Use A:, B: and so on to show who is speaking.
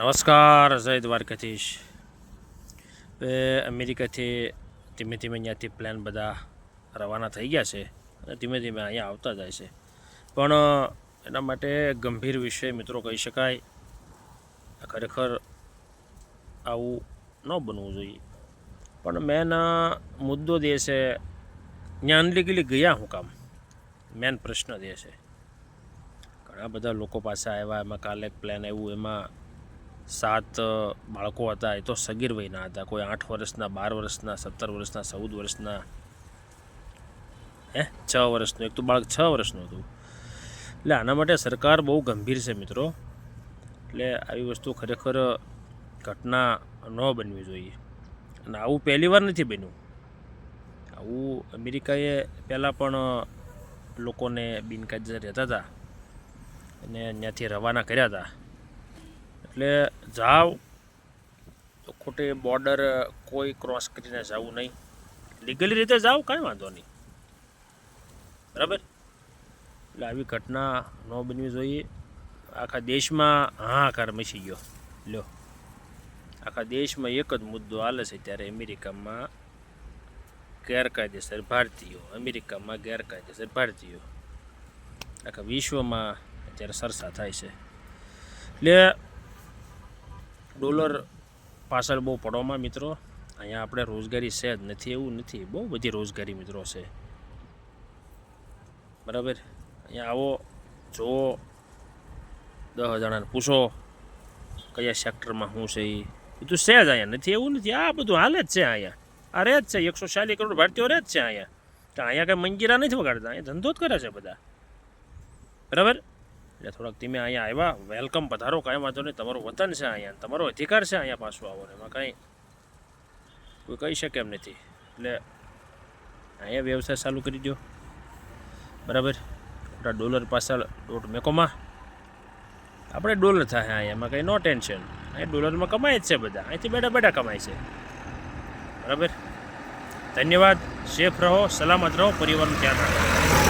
A: નમસ્કાર, જય દ્વારકાધીશ. અમેરિકાથી ધીમે ધીમે ત્યાંથી પ્લાન બધા રવાના થઈ ગયા છે અને ધીમે ધીમે અહીંયા આવતા જાય છે. પણ એના માટે ગંભીર વિષય મિત્રો કહી શકાય. ખરેખર આવું ન બનવું જોઈએ. પણ મેન મુદ્દો દે છે ત્યાં અનલીગલી ગયા હું કામ, મેન પ્રશ્ન દે છે. ઘણા બધા લોકો પાસે આવ્યા, એમાં કાલે એક પ્લાન આવ્યું, એમાં 7 બાળકો હતા. એ તો સગીર વયના હતા, કોઈ 8 વર્ષના, 12 વર્ષના, 17 વર્ષના, 14 વર્ષના, 6 વર્ષનું. એક તો બાળક 6 વર્ષનું હતું. એટલે આના માટે સરકાર બહુ ગંભીર છે મિત્રો. એટલે આવી વસ્તુ ખરેખર ઘટના ન બનવી જોઈએ. અને આવું પહેલી વાર નથી બન્યું. આવું અમેરિકાએ પહેલાં પણ લોકોને બિનકાયદેસર રહેતા હતા અને ત્યાંથી રવાના કર્યા હતા. એટલે જાઓ તો ખોટી બોર્ડર કોઈ ક્રોસ કરીને જવું નહીં, લીગલી રીતે જાઓ, કાંઈ વાંધો નહીં, બરાબર. એટલે આવી ઘટના ન બનવી જોઈએ. આખા દેશમાં હાહાકાર મચી ગયો. લ્યો, આખા દેશમાં એક જ મુદ્દો હાલે છે ત્યારે અમેરિકામાં ગેરકાયદેસર ભારતીયો, અમેરિકામાં ગેરકાયદેસર ભારતીયો, આખા વિશ્વમાં અત્યારે ચર્ચા થાય છે. એટલે ડોલર પાછળ બહુ પડવામાં મિત્રો. અહીંયા આપણે રોજગારી છે જ નથી એવું નથી, બહુ બધી રોજગારી મિત્રો છે, બરાબર. અહીંયા આવો, જુઓ, 10 જણાને પૂછો કયા સેક્ટરમાં શું છે. એ બધું છે જ અહીંયા, નથી એવું નથી. આ બધું હાલે જ છે અહીંયા. આ રહે જ છે. 140 કરોડ ભારતીયો રહે જ છે અહીંયા. તો અહીંયા કંઈ મંજીરા નથી વગાડતા, અહીંયા ધંધો જ કરે છે બધા, બરાબર. એટલે થોડાક ધીમે અહીંયા આવ્યા, વેલકમ, પધારો, કાંઈ વાંધો નહીં. તમારું વતન છે અહીંયા, તમારો અધિકાર છે અહીંયા પાછું આવો. એમાં કાંઈ કોઈ કહી શકે એમ નથી. એટલે અહીંયા વ્યવસાય ચાલુ કરી દો, બરાબર. આપણા ડોલર પાછળ દોઢ મેકોમાં આપણે ડોલર થાય અહીંયા, એમાં કંઈ નો ટેન્શન. અહીંયા ડોલરમાં કમાય જ છે બધા, અહીંથી બેઠા બેઠા કમાય છે, બરાબર. ધન્યવાદ. સેફ રહો, સલામત રહો, પરિવારનું ધ્યાન રાખો.